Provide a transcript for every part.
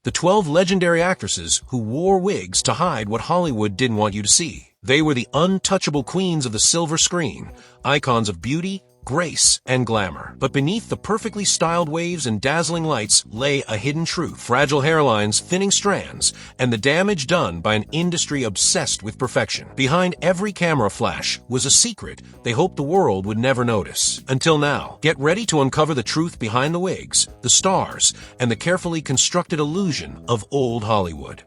The 12 legendary actresses who wore wigs to hide what Hollywood didn't want you to see. They were the untouchable queens of the silver screen, icons of beauty, grace, and glamour. But beneath the perfectly styled waves and dazzling lights lay a hidden truth: fragile hairlines, thinning strands, and the damage done by an industry obsessed with perfection. Behind every camera flash was a secret they hoped the world would never notice. Until now, get ready to uncover the truth behind the wigs, the stars, and the carefully constructed illusion of old Hollywood.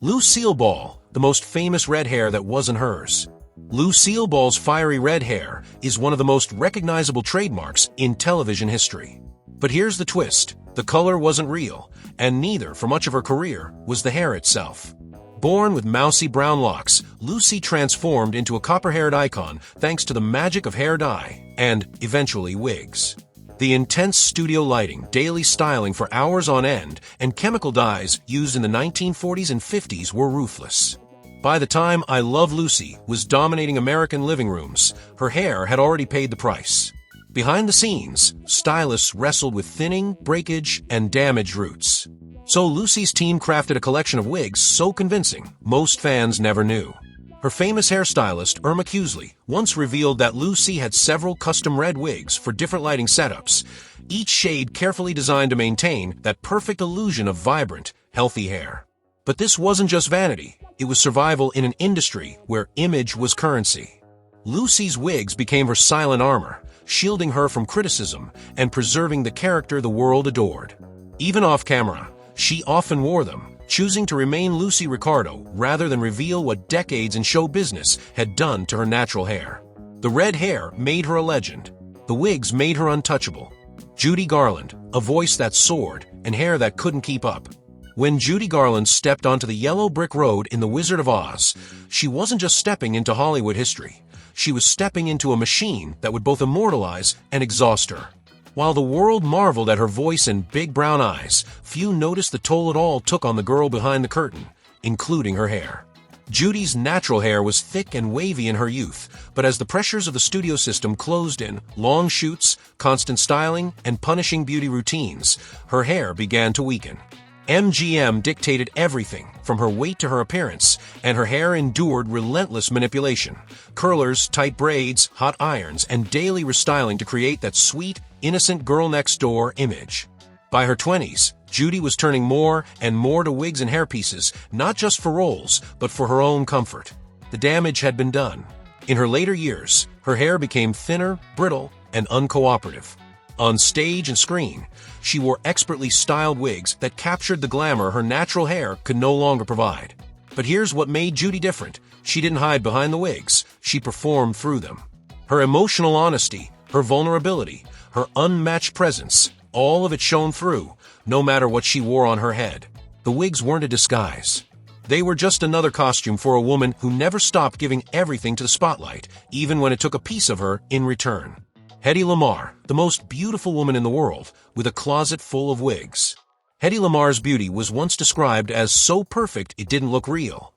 Lucille Ball, the most famous red hair that wasn't hers. Lucille Ball's fiery red hair is one of the most recognizable trademarks in television history. But here's the twist: the color wasn't real, and neither, for much of her career, was the hair itself. Born with mousy brown locks, Lucy transformed into a copper-haired icon thanks to the magic of hair dye and, eventually, wigs. The intense studio lighting, daily styling for hours on end, and chemical dyes used in the 1940s and 50s were ruthless. By the time I Love Lucy was dominating American living rooms, her hair had already paid the price. Behind the scenes, stylists wrestled with thinning, breakage, and damaged roots. So Lucy's team crafted a collection of wigs so convincing, most fans never knew. Her famous hairstylist, Irma Cusley, once revealed that Lucy had several custom red wigs for different lighting setups, each shade carefully designed to maintain that perfect illusion of vibrant, healthy hair. But this wasn't just vanity. It was survival in an industry where image was currency. Lucy's wigs became her silent armor, shielding her from criticism and preserving the character the world adored. Even off camera, she often wore them, choosing to remain Lucy Ricardo rather than reveal what decades in show business had done to her natural hair. The red hair made her a legend. The wigs made her untouchable. Judy Garland, a voice that soared and hair that couldn't keep up. When Judy Garland stepped onto the yellow brick road in The Wizard of Oz, she wasn't just stepping into Hollywood history. She was stepping into a machine that would both immortalize and exhaust her. While the world marveled at her voice and big brown eyes, few noticed the toll it all took on the girl behind the curtain, including her hair. Judy's natural hair was thick and wavy in her youth, but as the pressures of the studio system closed in, long shoots, constant styling, and punishing beauty routines, her hair began to weaken. MGM dictated everything, from her weight to her appearance, and her hair endured relentless manipulation. Curlers, tight braids, hot irons, and daily restyling to create that sweet, innocent girl-next-door image. By her 20s, Judy was turning more and more to wigs and hairpieces, not just for roles, but for her own comfort. The damage had been done. In her later years, her hair became thinner, brittle, and uncooperative. On stage and screen, she wore expertly styled wigs that captured the glamour her natural hair could no longer provide. But here's what made Judy different. She didn't hide behind the wigs. She performed through them. Her emotional honesty, her vulnerability, her unmatched presence, all of it shone through, no matter what she wore on her head. The wigs weren't a disguise. They were just another costume for a woman who never stopped giving everything to the spotlight, even when it took a piece of her in return. Hedy Lamarr, the most beautiful woman in the world, with a closet full of wigs. Hedy Lamarr's beauty was once described as so perfect it didn't look real.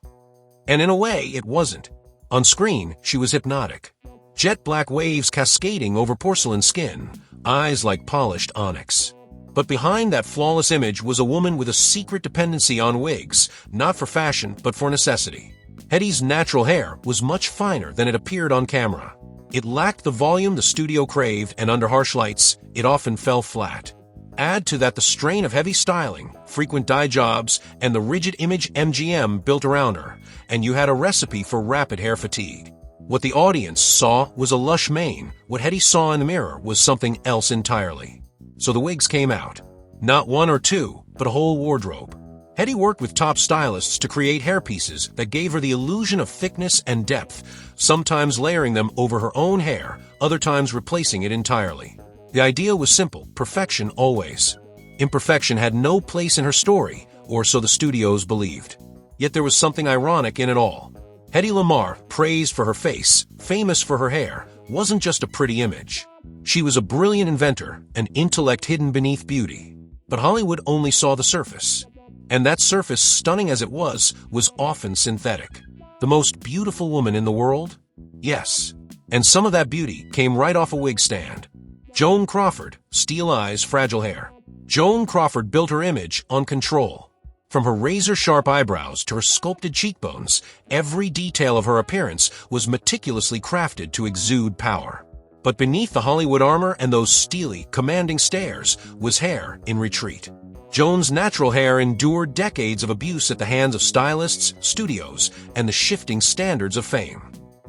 And in a way, it wasn't. On screen, she was hypnotic. Jet black waves cascading over porcelain skin, eyes like polished onyx. But behind that flawless image was a woman with a secret dependency on wigs, not for fashion, but for necessity. Hedy's natural hair was much finer than it appeared on camera. It lacked the volume the studio craved, and under harsh lights, it often fell flat. Add to that the strain of heavy styling, frequent dye jobs, and the rigid image MGM built around her, and you had a recipe for rapid hair fatigue. What the audience saw was a lush mane. What Hedy saw in the mirror was something else entirely. So the wigs came out. Not one or two, but a whole wardrobe. Hedy worked with top stylists to create hairpieces that gave her the illusion of thickness and depth, sometimes layering them over her own hair, other times replacing it entirely. The idea was simple: perfection always. Imperfection had no place in her story, or so the studios believed. Yet there was something ironic in it all. Hedy Lamarr, praised for her face, famous for her hair, wasn't just a pretty image. She was a brilliant inventor, an intellect hidden beneath beauty. But Hollywood only saw the surface. And that surface, stunning as it was often synthetic. The most beautiful woman in the world? Yes. And some of that beauty came right off a wig stand. Joan Crawford, steel eyes, fragile hair. Joan Crawford built her image on control. From her razor-sharp eyebrows to her sculpted cheekbones, every detail of her appearance was meticulously crafted to exude power. But beneath the Hollywood armor and those steely, commanding stares was hair in retreat. Joan's natural hair endured decades of abuse at the hands of stylists, studios, and the shifting standards of fame.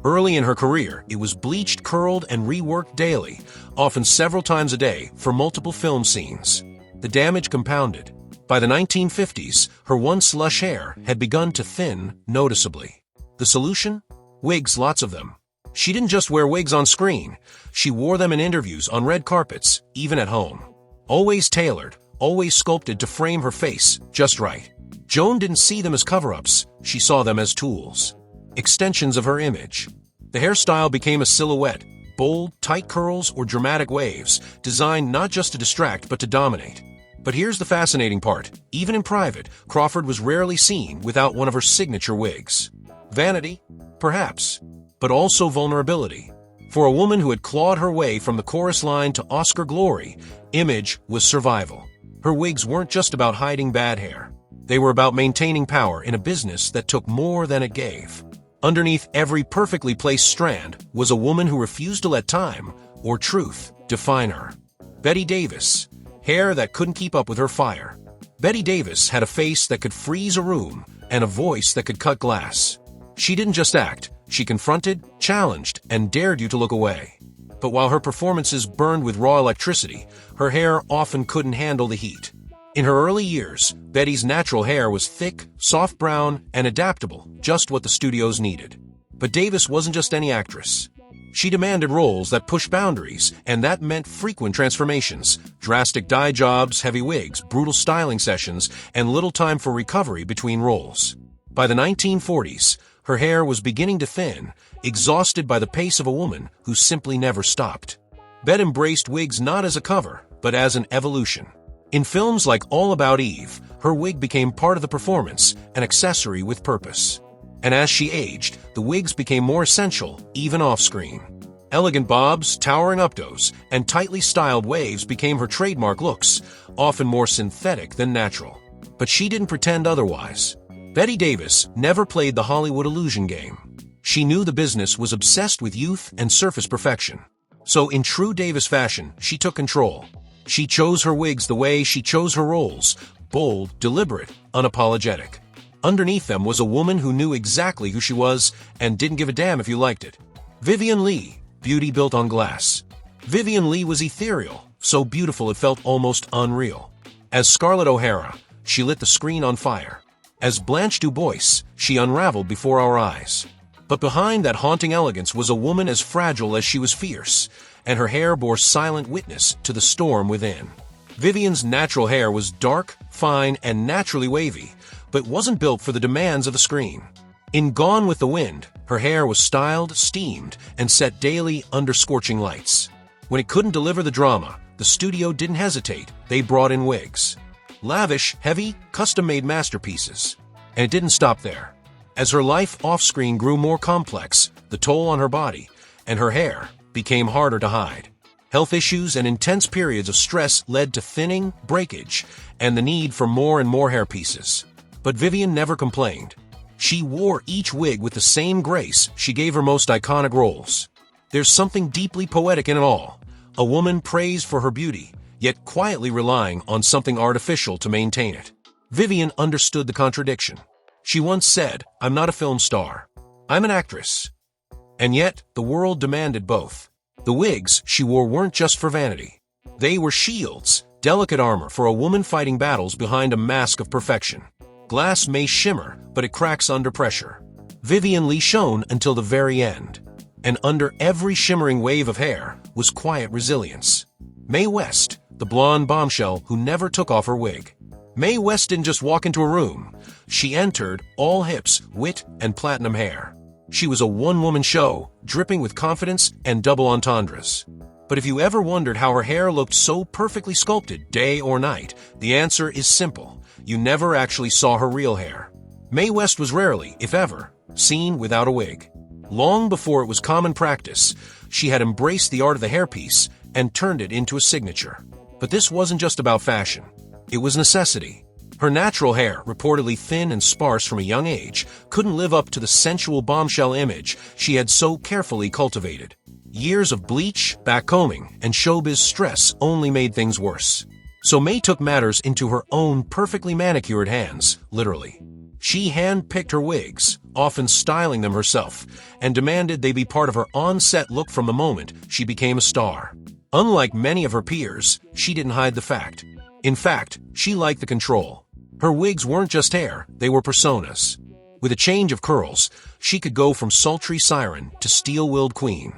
Early in her career, it was bleached, curled, and reworked daily, often several times a day, for multiple film scenes. The damage compounded. By the 1950s, her once lush hair had begun to thin noticeably. The solution? Wigs, lots of them. She didn't just wear wigs on screen. She wore them in interviews, on red carpets, even at home. Always tailored, always sculpted to frame her face just right. Joan didn't see them as cover-ups. She saw them as tools. Extensions of her image. The hairstyle became a silhouette, bold, tight curls or dramatic waves, designed not just to distract but to dominate. But here's the fascinating part. Even in private, Crawford was rarely seen without one of her signature wigs. Vanity? Perhaps. But also vulnerability. For a woman who had clawed her way from the chorus line to Oscar glory, image was survival. Her wigs weren't just about hiding bad hair. They were about maintaining power in a business that took more than it gave. Underneath every perfectly placed strand was a woman who refused to let time or truth define her. Bette Davis. Hair that couldn't keep up with her fire. Bette Davis had a face that could freeze a room and a voice that could cut glass. She didn't just act, she confronted, challenged, and dared you to look away. But while her performances burned with raw electricity, her hair often couldn't handle the heat. In her early years, Betty's natural hair was thick, soft brown, and adaptable, just what the studios needed. But Davis wasn't just any actress. She demanded roles that pushed boundaries, and that meant frequent transformations, drastic dye jobs, heavy wigs, brutal styling sessions, and little time for recovery between roles. By the 1940s, her hair was beginning to thin, exhausted by the pace of a woman who simply never stopped. Bette embraced wigs not as a cover, but as an evolution. In films like All About Eve, her wig became part of the performance, an accessory with purpose. And as she aged, the wigs became more essential, even off-screen. Elegant bobs, towering updos, and tightly styled waves became her trademark looks, often more synthetic than natural. But she didn't pretend otherwise. Bette Davis never played the Hollywood illusion game. She knew the business was obsessed with youth and surface perfection. So in true Davis fashion, she took control. She chose her wigs the way she chose her roles, bold, deliberate, unapologetic. Underneath them was a woman who knew exactly who she was and didn't give a damn if you liked it. Vivien Leigh, beauty built on glass. Vivien Leigh was ethereal, so beautiful it felt almost unreal. As Scarlett O'Hara, she lit the screen on fire. As Blanche DuBois, she unraveled before our eyes. But behind that haunting elegance was a woman as fragile as she was fierce, and her hair bore silent witness to the storm within. Vivien's natural hair was dark, fine, and naturally wavy, but wasn't built for the demands of the screen. In Gone with the Wind, her hair was styled, steamed, and set daily under scorching lights. When it couldn't deliver the drama, the studio didn't hesitate. They brought in wigs. Lavish, heavy, custom-made masterpieces. And it didn't stop there. As her life off-screen grew more complex, the toll on her body and her hair became harder to hide. Health issues and intense periods of stress led to thinning, breakage, and the need for more and more hair pieces. But Vivien never complained. She wore each wig with the same grace she gave her most iconic roles. There's something deeply poetic in it all. A woman praised for her beauty, yet quietly relying on something artificial to maintain it. Vivien understood the contradiction. She once said, "I'm not a film star. I'm an actress." And yet, the world demanded both. The wigs she wore weren't just for vanity. They were shields, delicate armor for a woman fighting battles behind a mask of perfection. Glass may shimmer, but it cracks under pressure. Vivien Leigh shone until the very end. And under every shimmering wave of hair was quiet resilience. Mae West, the blonde bombshell who never took off her wig. Mae West didn't just walk into a room. She entered, all hips, wit, and platinum hair. She was a one-woman show, dripping with confidence and double entendres. But if you ever wondered how her hair looked so perfectly sculpted day or night, the answer is simple. You never actually saw her real hair. Mae West was rarely, if ever, seen without a wig. Long before it was common practice, she had embraced the art of the hairpiece and turned it into a signature. But this wasn't just about fashion. It was necessity. Her natural hair, reportedly thin and sparse from a young age, couldn't live up to the sensual bombshell image she had so carefully cultivated. Years of bleach, backcombing, and showbiz stress only made things worse. So May took matters into her own perfectly manicured hands, literally. She hand-picked her wigs, often styling them herself, and demanded they be part of her on-set look from the moment she became a star. Unlike many of her peers, she didn't hide the fact. In fact, she liked the control. Her wigs weren't just hair, they were personas. With a change of curls, she could go from sultry siren to steel-willed queen.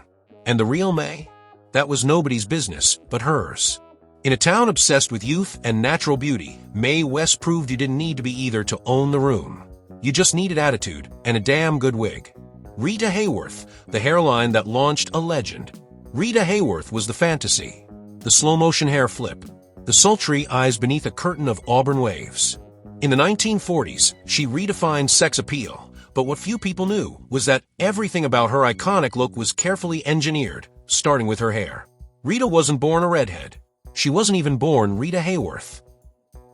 And the real May? That was nobody's business but hers. In a town obsessed with youth and natural beauty, Mae West proved you didn't need to be either to own the room. You just needed attitude and a damn good wig. Rita Hayworth, the hairline that launched a legend. Rita Hayworth was the fantasy. The slow-motion hair flip. The sultry eyes beneath a curtain of auburn waves. In the 1940s, she redefined sex appeal, but what few people knew was that everything about her iconic look was carefully engineered, starting with her hair. Rita wasn't born a redhead. She wasn't even born Rita Hayworth.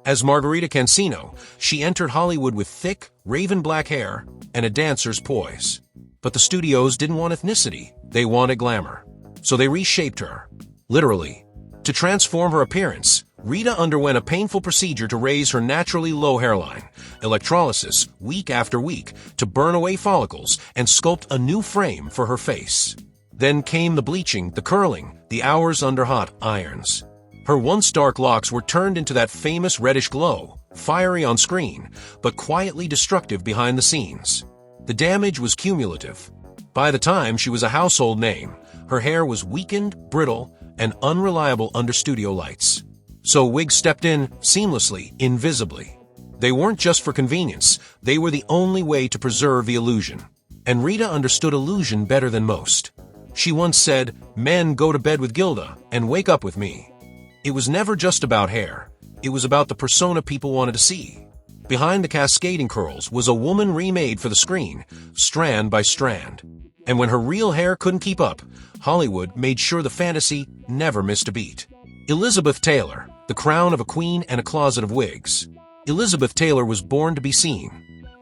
As Margarita Cancino, she entered Hollywood with thick, raven black hair and a dancer's poise. But the studios didn't want ethnicity, they wanted glamour. So they reshaped her. Literally. To transform her appearance, Rita underwent a painful procedure to raise her naturally low hairline, electrolysis week after week to burn away follicles and sculpt a new frame for her face. Then came the bleaching, the curling, the hours under hot irons. Her once dark locks were turned into that famous reddish glow, fiery on screen, but quietly destructive behind the scenes. The damage was cumulative. By the time she was a household name, her hair was weakened, brittle, and unreliable under studio lights. So wigs stepped in seamlessly, invisibly. They weren't just for convenience, they were the only way to preserve the illusion. And Rita understood illusion better than most. She once said, "Men go to bed with Gilda and wake up with me." It was never just about hair. It was about the persona people wanted to see. Behind the cascading curls was a woman remade for the screen, strand by strand. And when her real hair couldn't keep up, Hollywood made sure the fantasy never missed a beat. Elizabeth Taylor, the crown of a queen and a closet of wigs. Elizabeth Taylor was born to be seen.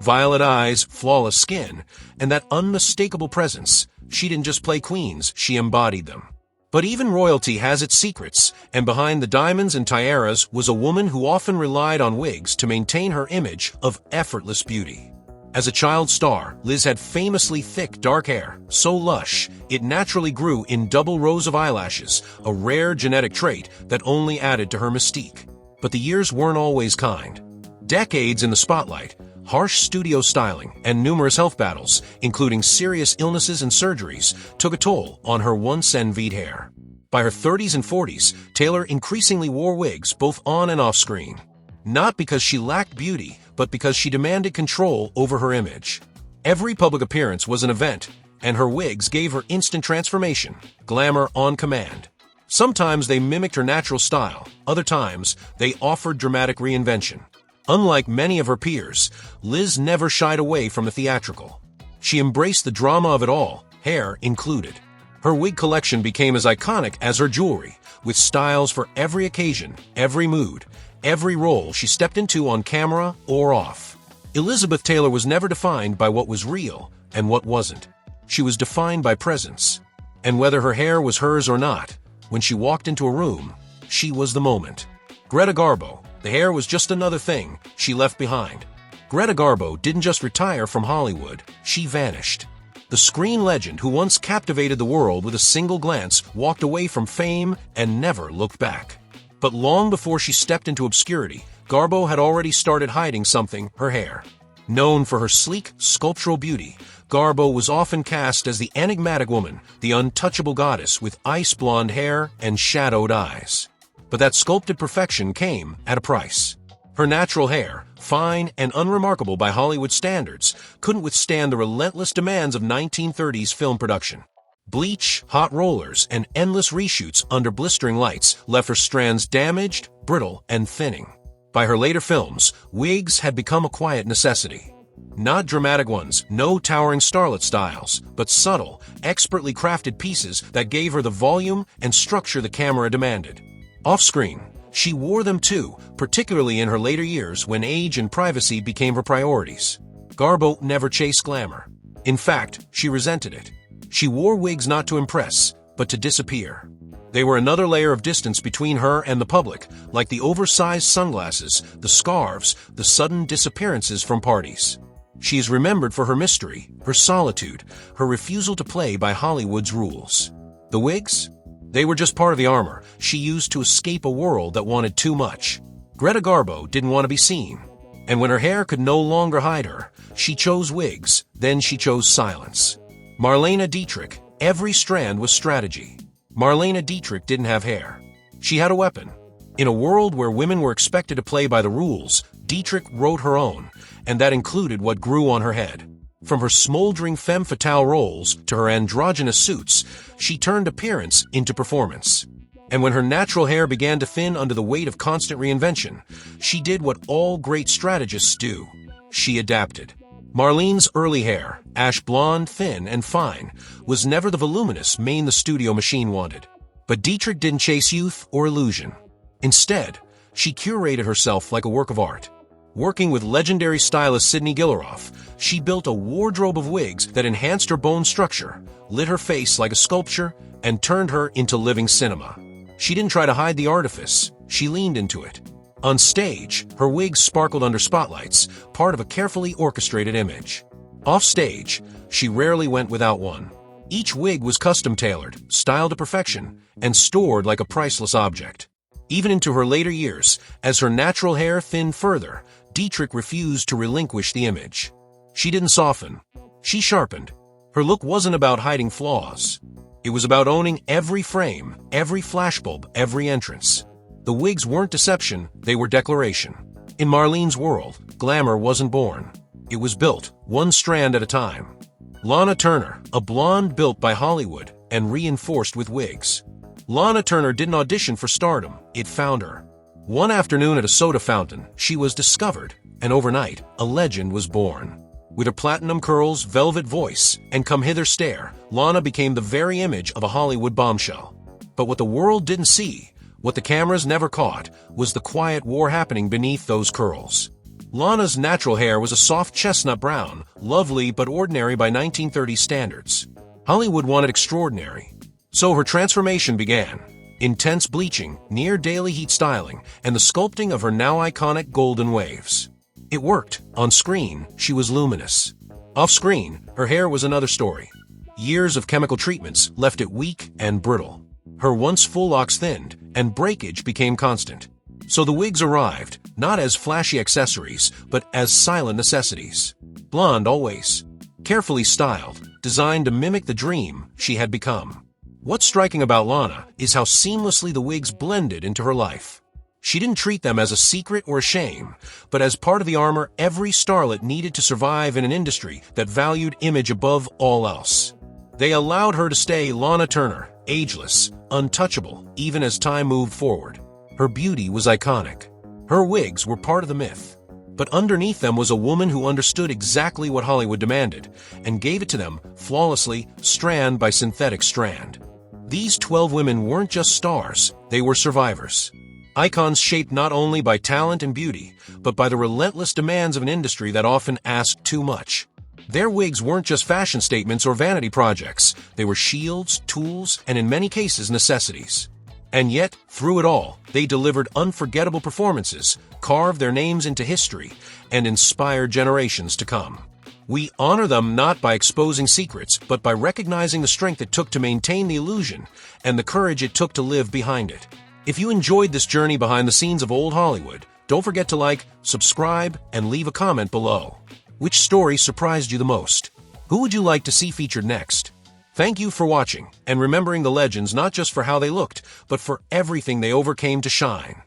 Violet eyes, flawless skin, and that unmistakable presence. She didn't just play queens, she embodied them. But even royalty has its secrets, and behind the diamonds and tiaras was a woman who often relied on wigs to maintain her image of effortless beauty. As a child star, Liz had famously thick, dark hair, so lush, it naturally grew in double rows of eyelashes, a rare genetic trait that only added to her mystique. But the years weren't always kind. Decades in the spotlight, harsh studio styling, and numerous health battles, including serious illnesses and surgeries, took a toll on her once envied hair. By her 30s and 40s, Taylor increasingly wore wigs both on and off screen. Not because she lacked beauty, but because she demanded control over her image. Every public appearance was an event, and her wigs gave her instant transformation, glamour on command. Sometimes they mimicked her natural style, other times they offered dramatic reinvention. Unlike many of her peers, Liz never shied away from the theatrical. She embraced the drama of it all, hair included. Her wig collection became as iconic as her jewelry, with styles for every occasion, every mood, every role she stepped into on camera or off. Elizabeth Taylor was never defined by what was real and what wasn't. She was defined by presence. And whether her hair was hers or not, when she walked into a room, she was the moment. Greta Garbo, the hair was just another thing she left behind. Greta Garbo didn't just retire from Hollywood, she vanished. The screen legend who once captivated the world with a single glance walked away from fame and never looked back. But long before she stepped into obscurity, Garbo had already started hiding something, her hair. Known for her sleek, sculptural beauty, Garbo was often cast as the enigmatic woman, the untouchable goddess with ice-blonde hair and shadowed eyes. But that sculpted perfection came at a price. Her natural hair, fine and unremarkable by Hollywood standards, couldn't withstand the relentless demands of 1930s film production. Bleach, hot rollers, and endless reshoots under blistering lights left her strands damaged, brittle, and thinning. By her later films, wigs had become a quiet necessity. Not dramatic ones, no towering starlet styles, but subtle, expertly crafted pieces that gave her the volume and structure the camera demanded. Off-screen, She wore them too, particularly in her later years when age and privacy became her priorities. Garbo never chased glamour. In fact, she resented it. She wore wigs not to impress, but to disappear. They were another layer of distance between her and the public, like the oversized sunglasses, the scarves, the sudden disappearances from parties. She is remembered for her mystery, her solitude, her refusal to play by Hollywood's rules. The wigs? They were just part of the armor she used to escape a world that wanted too much. Greta Garbo didn't want to be seen. And when her hair could no longer hide her, she chose wigs, then she chose silence. Marlene Dietrich, every strand was strategy. Marlene Dietrich didn't have hair. She had a weapon. In a world where women were expected to play by the rules, Dietrich wrote her own, and that included what grew on her head. From her smoldering femme fatale roles to her androgynous suits, she turned appearance into performance. And when her natural hair began to thin under the weight of constant reinvention, she did what all great strategists do. She adapted. Marlene's early hair, ash blonde, thin, and fine, was never the voluminous mane the studio machine wanted. But Dietrich didn't chase youth or illusion. Instead, she curated herself like a work of art. Working with legendary stylist Sydney Gilleroff, she built a wardrobe of wigs that enhanced her bone structure, lit her face like a sculpture, and turned her into living cinema. She didn't try to hide the artifice, she leaned into it. On stage, her wigs sparkled under spotlights, part of a carefully orchestrated image. Off stage, she rarely went without one. Each wig was custom-tailored, styled to perfection, and stored like a priceless object. Even into her later years, as her natural hair thinned further, Dietrich refused to relinquish the image. She didn't soften. She sharpened. Her look wasn't about hiding flaws. It was about owning every frame, every flashbulb, every entrance. The wigs weren't deception, they were declaration. In Marlene's world, glamour wasn't born. It was built, one strand at a time. Lana Turner, a blonde built by Hollywood and reinforced with wigs. Lana Turner didn't audition for stardom, it found her. One afternoon at a soda fountain, she was discovered, and overnight, a legend was born. With her platinum curls, velvet voice, and come-hither stare, Lana became the very image of a Hollywood bombshell. But what the world didn't see, what the cameras never caught, was the quiet war happening beneath those curls. Lana's natural hair was a soft chestnut brown, lovely but ordinary by 1930s standards. Hollywood wanted extraordinary. So her transformation began. Intense bleaching, near daily heat styling, and the sculpting of her now iconic golden waves. It worked. On screen, she was luminous. Off screen, her hair was another story. Years of chemical treatments left it weak and brittle. Her once full locks thinned, and breakage became constant. So the wigs arrived, not as flashy accessories, but as silent necessities. Blonde always. Carefully styled, designed to mimic the dream she had become. What's striking about Lana is how seamlessly the wigs blended into her life. She didn't treat them as a secret or a shame, but as part of the armor every starlet needed to survive in an industry that valued image above all else. They allowed her to stay Lana Turner, ageless, untouchable, even as time moved forward. Her beauty was iconic. Her wigs were part of the myth. But underneath them was a woman who understood exactly what Hollywood demanded, and gave it to them, flawlessly, strand by synthetic strand. These 12 women weren't just stars, they were survivors. Icons shaped not only by talent and beauty, but by the relentless demands of an industry that often asked too much. Their wigs weren't just fashion statements or vanity projects, they were shields, tools, and in many cases necessities. And yet, through it all, they delivered unforgettable performances, carved their names into history, and inspired generations to come. We honor them not by exposing secrets, but by recognizing the strength it took to maintain the illusion, and the courage it took to live behind it. If you enjoyed this journey behind the scenes of old Hollywood, don't forget to like, subscribe, and leave a comment below. Which story surprised you the most? Who would you like to see featured next? Thank you for watching, and remembering the legends not just for how they looked, but for everything they overcame to shine.